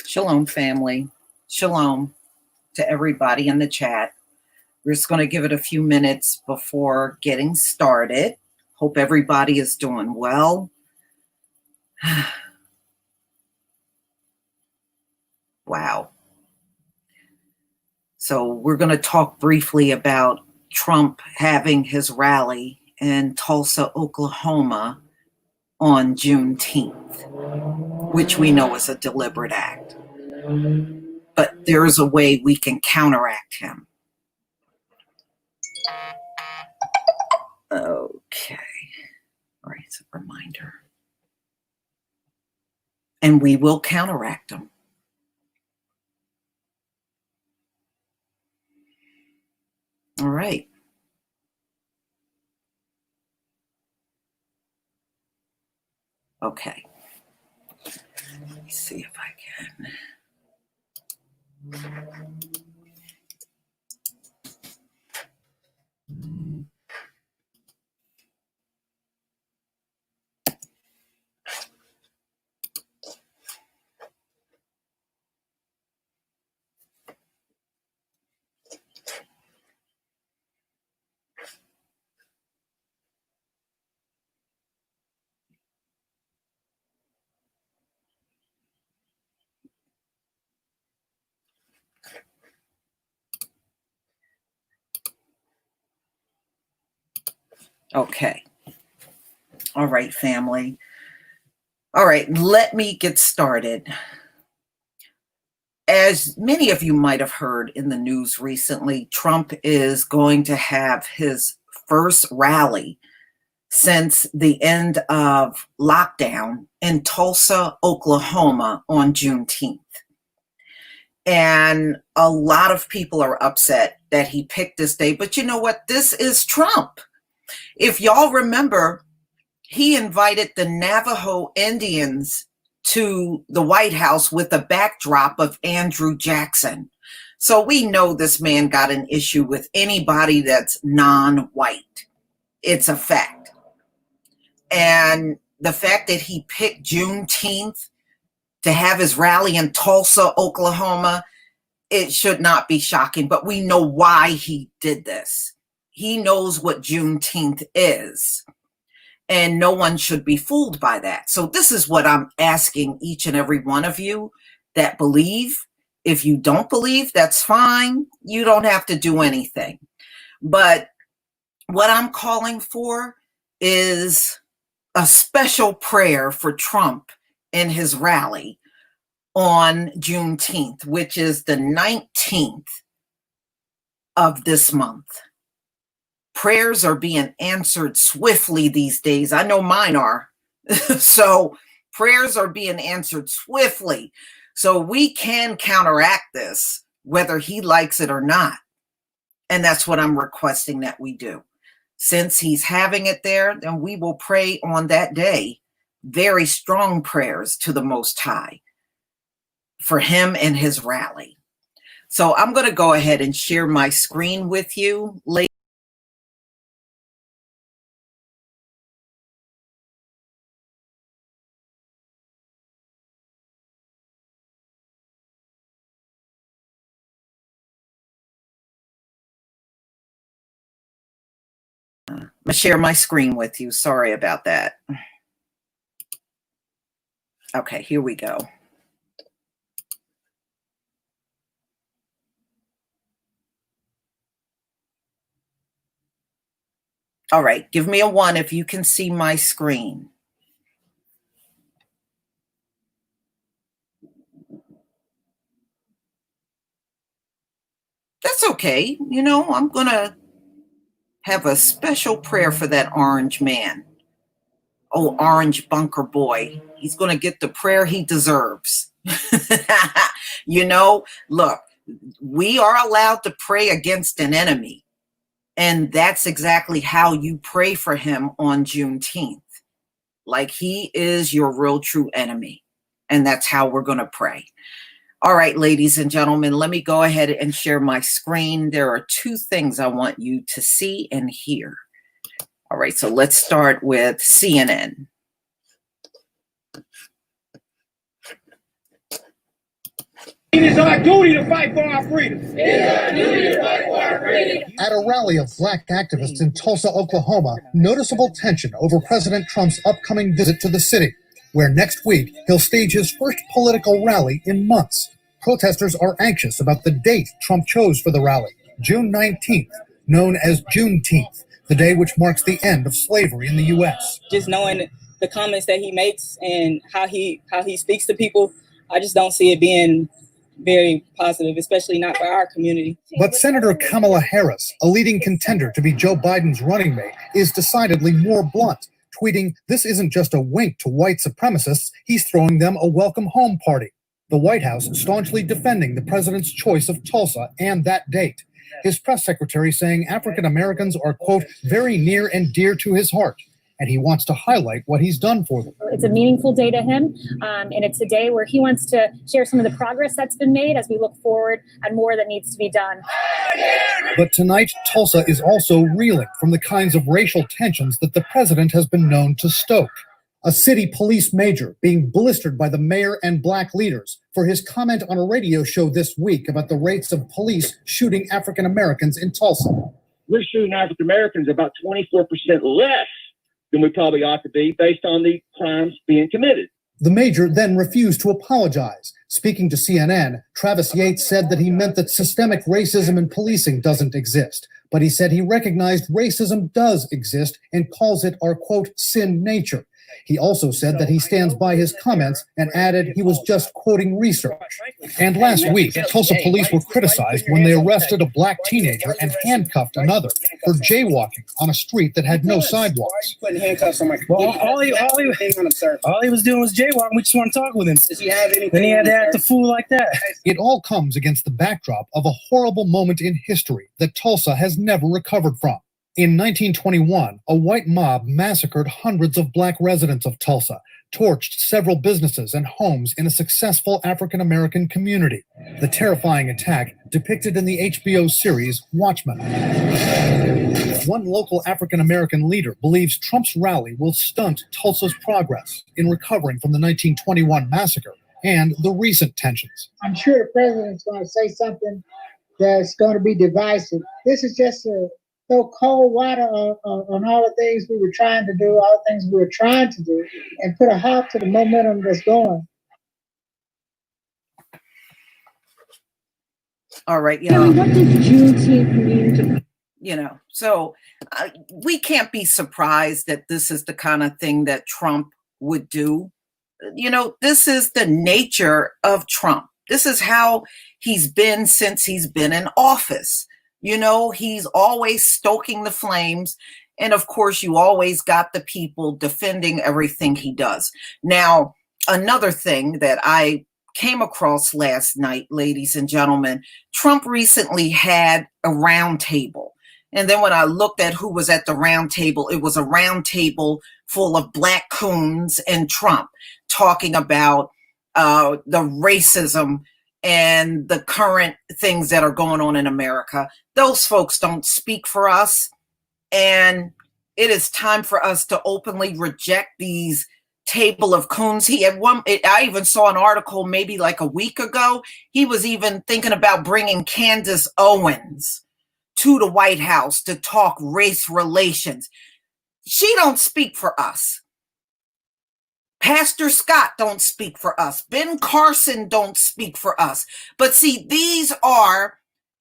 Shalom, family. Shalom to everybody in the chat. We're just going to give it a few minutes before getting started. Hope everybody is doing well. Wow. So we're going to talk briefly about Trump having his rally in Tulsa, Oklahoma on Juneteenth, which we know is a deliberate act. But there is a way we can counteract him. Okay. All right, it's a reminder. And we will counteract them. All right. Okay. Let me see if I can. Okay. All right, family. All right, let me get started. As many of you might have heard in the news recently, Trump is going to have his first rally since the end of lockdown in Tulsa, Oklahoma on Juneteenth. And a lot of people are upset that he picked this day. But you know what? This is Trump. If y'all remember, he invited the Navajo Indians to the White House with a backdrop of Andrew Jackson. So we know this man got an issue with anybody that's non-white. It's a fact. And the fact that he picked Juneteenth to have his rally in Tulsa, Oklahoma, it should not be shocking, but we know why he did this. He knows what Juneteenth is, and no one should be fooled by that. So this is what I'm asking each and every one of you that believe. If you don't believe, that's fine. You don't have to do anything. But what I'm calling for is a special prayer for Trump in his rally on Juneteenth, which is the 19th of this month. Prayers are being answered swiftly these days. I know mine are. So prayers are being answered swiftly. So we can counteract this, whether he likes it or not. And that's what I'm requesting that we do. Since he's having it there, then we will pray on that day very strong prayers to the Most High for him and his rally. So I'm going to go ahead and share my screen with you later. I'm going to share my screen with you. Sorry about that. Okay, here we go. All right, give me a 1 if you can see my screen. That's okay. You know, I'm going to have a special prayer for that orange man. Oh, orange bunker boy. He's going to get the prayer he deserves. You know, look, we are allowed to pray against an enemy. And that's exactly how you pray for him on Juneteenth. Like he is your real true enemy. And that's how we're going to pray. All right, ladies and gentlemen, let me go ahead and share my screen. There are 2 things I want you to see and hear. All right, so let's start with CNN. It is our duty to fight for our freedom. It is our duty to fight for our freedom. At a rally of black activists in Tulsa, Oklahoma, noticeable tension over President Trump's upcoming visit to the city, where next week he'll stage his first political rally in months. Protesters are anxious about the date Trump chose for the rally, June 19th, known as Juneteenth, the day which marks the end of slavery in the U.S. Just knowing the comments that he makes and how he speaks to people, I just don't see it being very positive, especially not for our community. But Senator Kamala Harris, a leading contender to be Joe Biden's running mate, is decidedly more blunt, tweeting, "This isn't just a wink to white supremacists, he's throwing them a welcome home party." The White House staunchly defending the president's choice of Tulsa and that date. His press secretary saying African Americans are, quote, very near and dear to his heart, and he wants to highlight what he's done for them. It's a meaningful day to him, and it's a day where he wants to share some of the progress that's been made as we look forward and more that needs to be done. But tonight, Tulsa is also reeling from the kinds of racial tensions that the president has been known to stoke. A city police major being blistered by the mayor and black leaders for his comment on a radio show this week about the rates of police shooting African Americans in Tulsa. We're shooting African Americans about 24% less than we probably ought to be based on the crimes being committed. The major then refused to apologize. Speaking to CNN, Travis Yates said that he meant that systemic racism in policing doesn't exist, but he said he recognized racism does exist and calls it our, quote, sin nature. He also said that he stands by his comments and added he was just quoting research. And last week, Tulsa police were criticized when they arrested a black teenager and handcuffed another for jaywalking on a street that had no sidewalks. Putting handcuffs on my all he was doing was jaywalking. We just want to talk with him. Does he have anything? Then he had to act a fool like that. It all comes against the backdrop of a horrible moment in history that Tulsa has never recovered from. In 1921, a white mob massacred hundreds of black residents of Tulsa, torched several businesses and homes in a successful African-American community. The terrifying attack depicted in the HBO series Watchmen. One local African-American leader believes Trump's rally will stunt Tulsa's progress in recovering from the 1921 massacre and the recent tensions. I'm sure the president's going to say something that's going to be divisive. This is just a throw cold water on all the things we were trying to do, and put a halt to the momentum that's going. All right, What does Juneteenth mean to so we can't be surprised that this is the kind of thing that Trump would do. This is the nature of Trump. This is how he's been since he's been in office. He's always stoking the flames. And of course, you always got the people defending everything he does. Now, another thing that I came across last night, ladies and gentlemen, Trump recently had a round table. And then when I looked at who was at the round table, it was a round table full of black coons and Trump talking about the racism and the current things that are going on in America. Those folks don't speak for us. And it is time for us to openly reject these table of coons. I even saw an article maybe like a week ago. He was even thinking about bringing Candace Owens to the White House to talk race relations. She don't speak for us. Pastor Scott don't speak for us. Ben Carson don't speak for us. But see, these are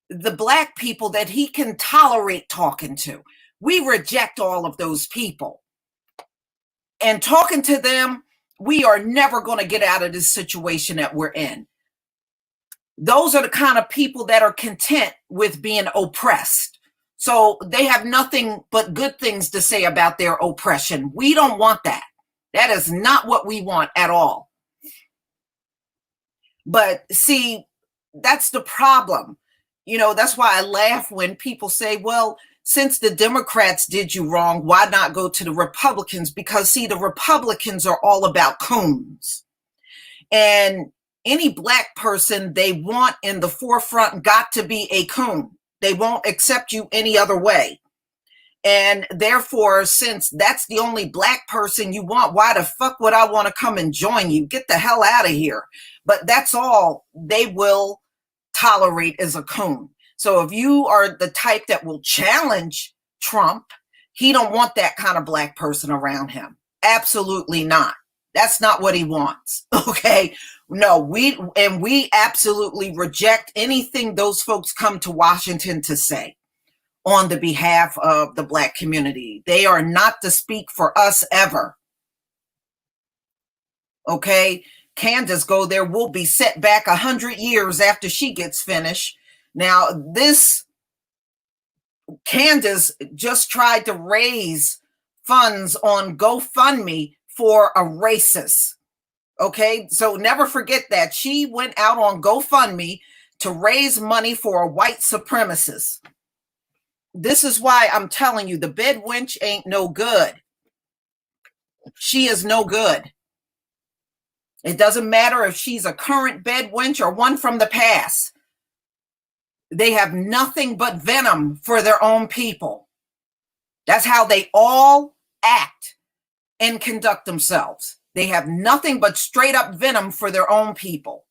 the black people that he can tolerate talking to. We reject all of those people. And talking to them, we are never going to get out of this situation that we're in. Those are the kind of people that are content with being oppressed. So they have nothing but good things to say about their oppression. We don't want that. That is not what we want at all. But see, that's the problem. That's why I laugh when people say, well, since the Democrats did you wrong, why not go to the Republicans? Because see, the Republicans are all about coons. And any black person they want in the forefront got to be a coon. They won't accept you any other way. And therefore, since that's the only black person you want, why the fuck would I want to come and join you? Get the hell out of here. But that's all they will tolerate is a coon. So if you are the type that will challenge Trump, he don't want that kind of black person around him. Absolutely not. That's not what he wants. Okay. No, we absolutely reject anything those folks come to Washington to say on the behalf of the black community. They are not to speak for us ever. Okay. Candace go there will be set back 100 years after she gets finished. Now, this Candace just tried to raise funds on GoFundMe for a racist. Okay, so never forget that. She went out on GoFundMe to raise money for a white supremacist. This is why I'm telling you, the bed wench ain't no good. She is no good. It doesn't matter if she's a current bed wench or one from the past. They have nothing but venom for their own people. That's how they all act and conduct themselves. They have nothing but straight up venom for their own people.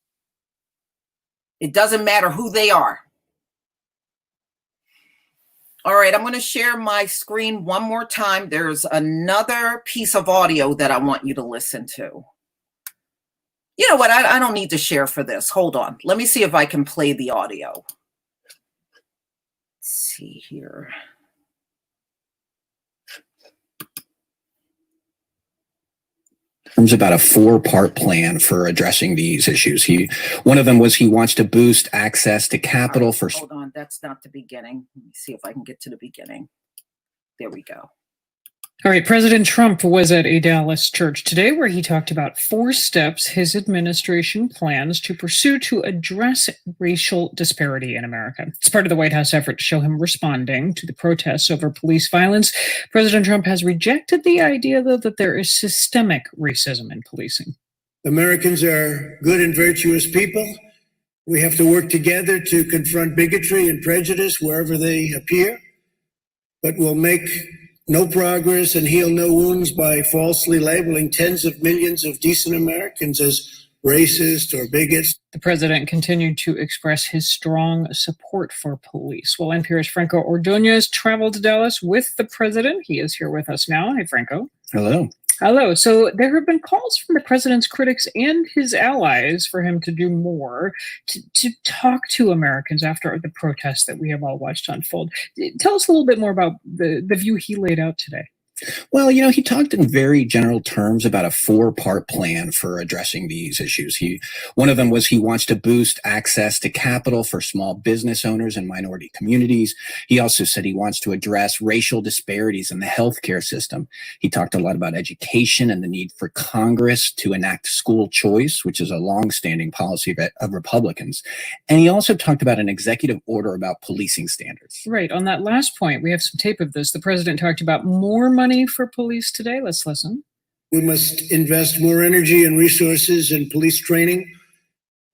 It doesn't matter who they are. All right, I'm going to share my screen one more time. There's another piece of audio that I want you to listen to. You know what? I don't need to share for this. Hold on. Let me see if I can play the audio. Let's see here. About a 4-part plan for addressing these issues. One of them was he wants to boost access to capital for. Hold on, that's not the beginning. Let me see if I can get to the beginning. There we go. All right, President Trump was at a Dallas church today where he talked about 4 steps his administration plans to pursue to address racial disparity in America. It's part of the White House effort to show him responding to the protests over police violence. President Trump has rejected the idea, though, that there is systemic racism in policing. Americans are good and virtuous people. We have to work together to confront bigotry and prejudice wherever they appear, but we'll make no progress and heal no wounds by falsely labeling tens of millions of decent Americans as racist or bigots. The president continued to express his strong support for police. Well, NPR's Franco Ordonez traveled to Dallas with the president. He is here with us now. Hey, Franco. Hello. Hello. So there have been calls from the president's critics and his allies for him to do more to talk to Americans after the protests that we have all watched unfold. Tell us a little bit more about the view he laid out today. Well, he talked in very general terms about a 4-part plan for addressing these issues. One of them was he wants to boost access to capital for small business owners and minority communities. He also said he wants to address racial disparities in the healthcare system. He talked a lot about education and the need for Congress to enact school choice, which is a longstanding policy of Republicans. And he also talked about an executive order about policing standards. Right. On that last point, we have some tape of this. The president talked about more money for police today. Let's listen. We must invest more energy and resources in police training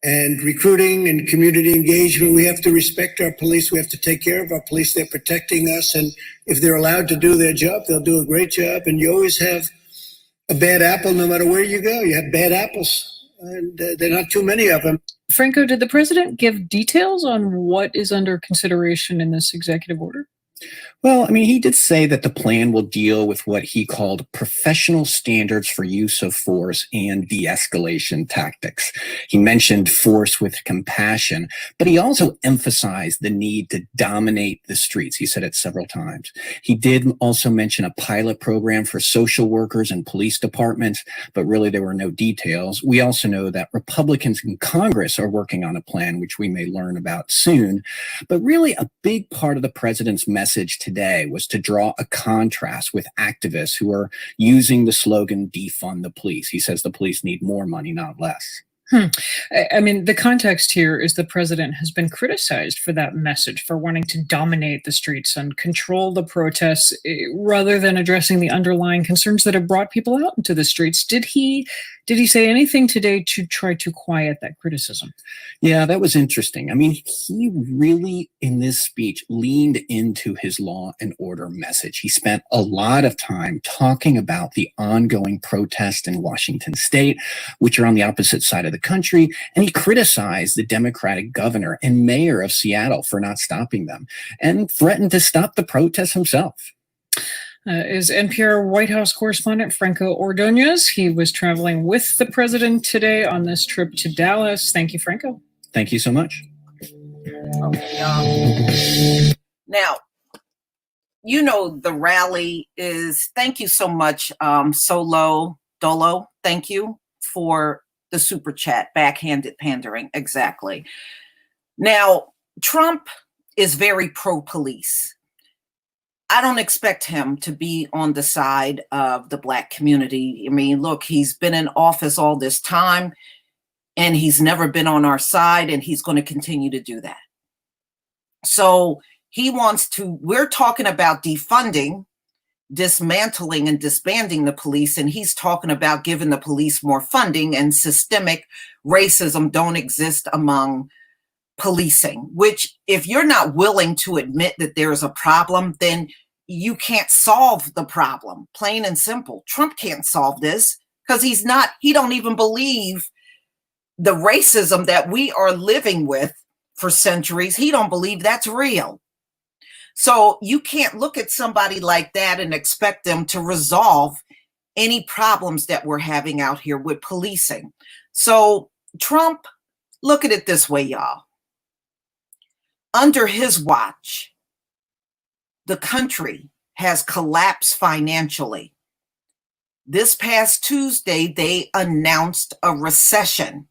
and recruiting and community engagement. We have to respect our police. We have to take care of our police. They're protecting us. And if they're allowed to do their job, they'll do a great job. And you always have a bad apple no matter where you go. You have bad apples, and there are not too many of them. Franco, did the president give details on what is under consideration in this executive order? Well, he did say that the plan will deal with what he called professional standards for use of force and de-escalation tactics. He mentioned force with compassion, but he also emphasized the need to dominate the streets. He said it several times. He did also mention a pilot program for social workers and police departments, but really there were no details. We also know that Republicans in Congress are working on a plan, which we may learn about soon. But really a big part of the president's message today was to draw a contrast with activists who are using the slogan defund the police. He says the police need more money, not less. I mean, the context here is the president has been criticized for that message, for wanting to dominate the streets and control the protests rather than addressing the underlying concerns that have brought people out into the streets. Did he say anything today to try to quiet that criticism? Yeah, that was interesting. I mean, he really, in this speech, leaned into his law and order message. He spent a lot of time talking about the ongoing protests in Washington state, which are on the opposite side of the country, and he criticized the Democratic governor and mayor of Seattle for not stopping them and threatened to stop the protests himself. Is NPR White House correspondent Franco Ordonez. He was traveling with the president today on this trip to Dallas. Thank you, Franco. Thank you so much. Now, the rally is, thank you so much, Solo Dolo. Thank you for the super chat, backhanded pandering. Exactly. Now, Trump is very pro-police. I don't expect him to be on the side of the Black community. I mean, look, he's been in office all this time and he's never been on our side, and he's going to continue to do that. So we're talking about defunding, dismantling, and disbanding the police, and he's talking about giving the police more funding, and systemic racism don't exist among policing, which if you're not willing to admit that there's a problem, then you can't solve the problem. Plain and simple. Trump can't solve this because he don't even believe the racism that we are living with for centuries. He don't believe that's real. So you can't look at somebody like that and expect them to resolve any problems that we're having out here with policing. So Trump, look at it this way, y'all. Under his watch, the country has collapsed financially. This past Tuesday, they announced a recession.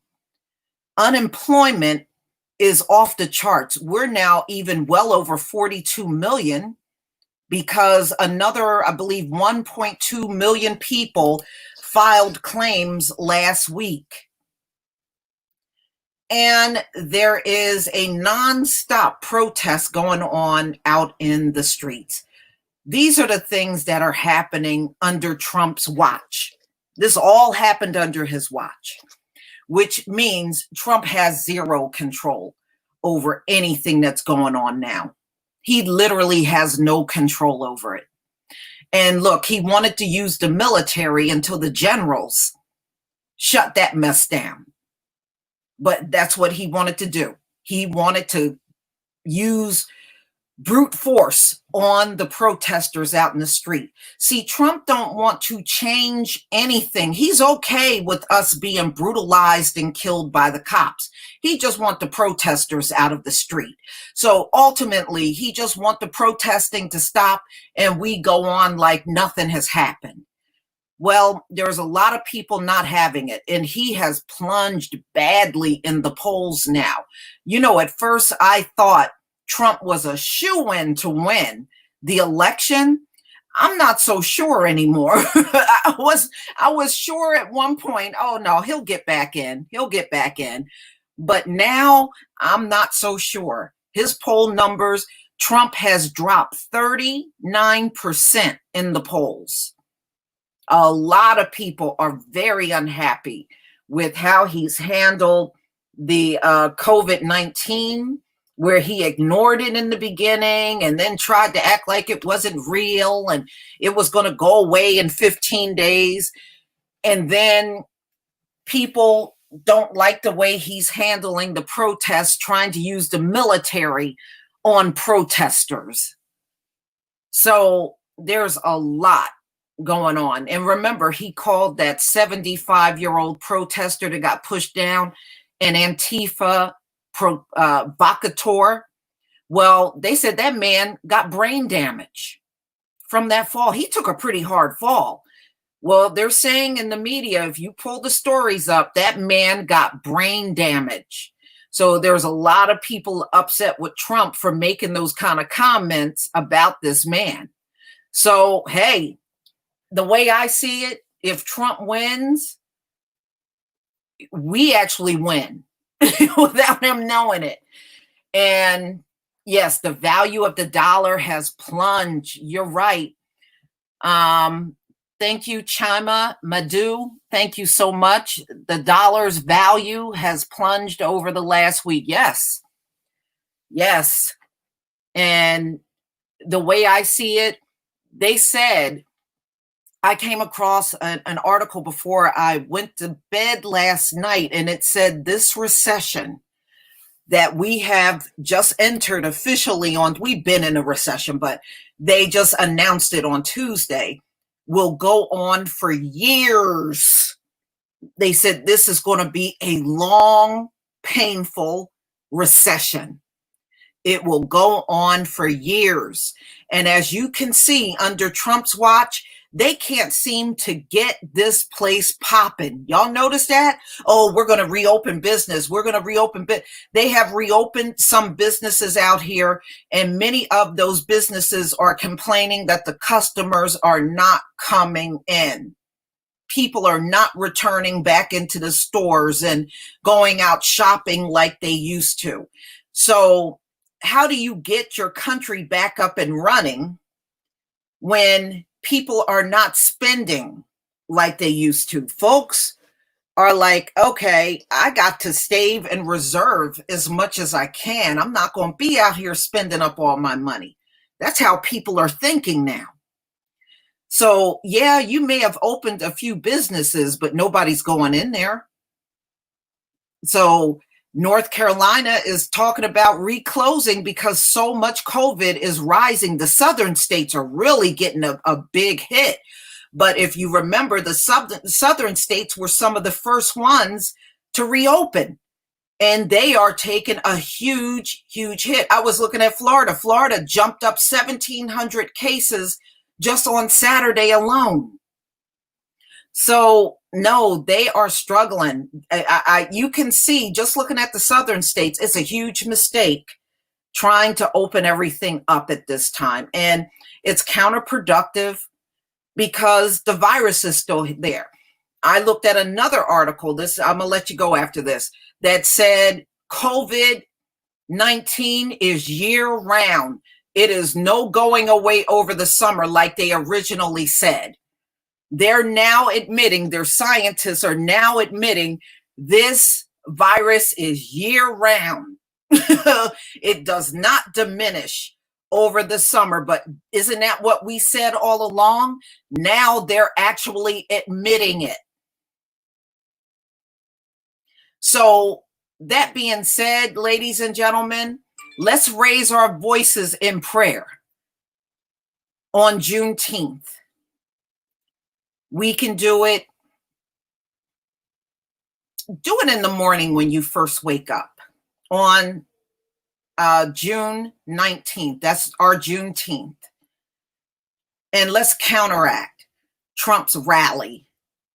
Unemployment is off the charts. We're now even well over 42 million because another, I believe, 1.2 million people filed claims last week. And there is a nonstop protest going on out in the streets. These are the things that are happening under Trump's watch. This all happened under his watch, which means Trump has zero control over anything that's going on now. He literally has no control over it. And look, he wanted to use the military until the generals shut that mess down. But that's what he wanted to do. He wanted to use brute force on the protesters out in the street. See, Trump don't want to change anything. He's okay with us being brutalized and killed by the cops. He just wants the protesters out of the street. So ultimately, he just wants the protesting to stop and we go on like nothing has happened. Well, there's a lot of people not having it, and he has plunged badly in the polls now. At first I thought Trump was a shoo-in to win the election. I'm not so sure anymore. I was sure at one point, oh no, he'll get back in. But now I'm not so sure. His poll numbers, Trump has dropped 39% in the polls. A lot of people are very unhappy with how he's handled the COVID-19, where he ignored it in the beginning and then tried to act like it wasn't real and it was going to go away in 15 days. And then people don't like the way he's handling the protests, trying to use the military on protesters. So there's a lot going on. And remember, he called that 75-year-old protester that got pushed down an Antifa provocateur. Well, they said that man got brain damage from that fall. He took a pretty hard fall. Well, they're saying in the media, if you pull the stories up, that man got brain damage. So there's a lot of people upset with Trump for making those kind of comments about this man. So, hey, the way I see it, if Trump wins, we actually win without him knowing it. And yes, the value of the dollar has plunged. You're right. Thank you, Chima Madhu. Thank you so much. The dollar's value has plunged over the last week. Yes. Yes. And the way I see it, they said, I came across an article before I went to bed last night, and it said this recession that we have just entered officially on, we've been in a recession, but they just announced it on Tuesday, will go on for years. They said this is going to be a long, painful recession. It will go on for years. And as you can see, under Trump's watch, they can't seem to get this place popping. Y'all notice that? Oh, we're going to reopen business. We're going to reopen. They have reopened some businesses out here, and many of those businesses are complaining that the customers are not coming in. People are not returning back into the stores and going out shopping like they used to. So how do you get your country back up and running when people are not spending like they used to? Folks are like, okay, I got to save and reserve as much as I can. I'm not going to be out here spending up all my money. That's how people are thinking now. So yeah, you may have opened a few businesses, but nobody's going in there. So North Carolina is talking about reclosing because so much COVID is rising. The southern states are really getting a big hit. But if you remember, the southern states were some of the first ones to reopen, and they are taking a huge, huge hit. I was looking at Florida. Florida jumped up 1,700 cases just on Saturday alone. So no, they are struggling. You can see, just looking at the southern states, it's a huge mistake trying to open everything up at this time. And it's counterproductive because the virus is still there. I looked at another article, I'm going to let you go after this, that said COVID-19 is year round. It is no going away over the summer like they originally said. They're now admitting, their scientists are now admitting this virus is year round. It does not diminish over the summer, but isn't that what we said all along? Now they're actually admitting it. So that being said, ladies and gentlemen, let's raise our voices in prayer on Juneteenth. We can do it. Do it in the morning when you first wake up on June 19th. That's our Juneteenth. And let's counteract Trump's rally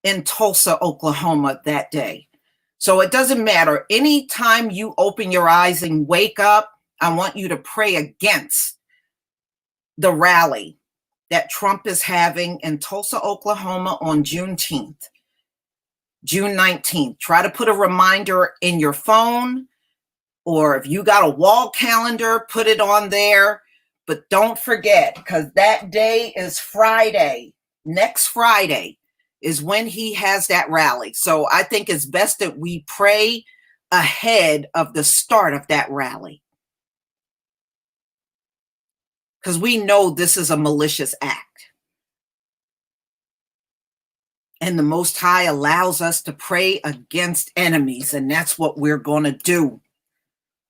in Tulsa, Oklahoma that day. So it doesn't matter. Anytime you open your eyes and wake up, I want you to pray against the rally that Trump is having in Tulsa, Oklahoma on Juneteenth, June 19th. Try to put a reminder in your phone, or if you got a wall calendar, put it on there. But don't forget, because that day is Friday. Next Friday is when he has that rally. So I think it's best that we pray ahead of the start of that rally, because we know this is a malicious act. And the Most High allows us to pray against enemies, and that's what we're going to do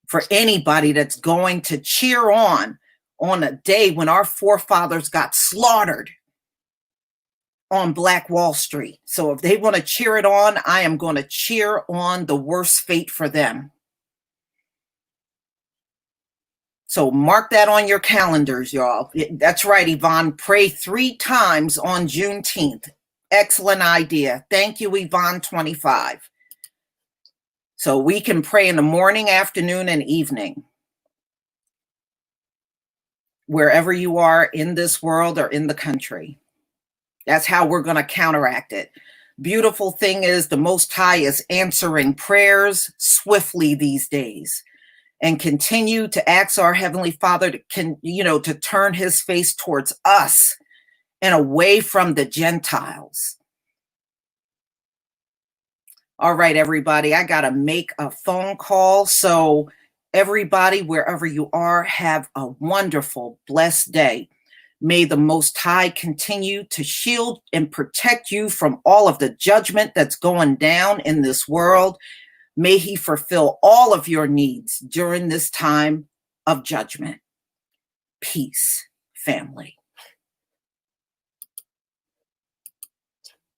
for anybody that's going to cheer on a day when our forefathers got slaughtered on Black Wall Street. So if they want to cheer it on, I am going to cheer on the worst fate for them. So mark that on your calendars, y'all. That's right, Yvonne. Pray 3 times on Juneteenth. Excellent idea. Thank you, Yvonne 25. So we can pray in the morning, afternoon, and evening. Wherever you are in this world or in the country. That's how we're going to counteract it. Beautiful thing is the Most High is answering prayers swiftly these days, and continue to ask our Heavenly Father to turn his face towards us and away from the Gentiles. All right, everybody, I got to make a phone call. So everybody, wherever you are, have a wonderful, blessed day. May the Most High continue to shield and protect you from all of the judgment that's going down in this world. May he fulfill all of your needs during this time of judgment. Peace, family.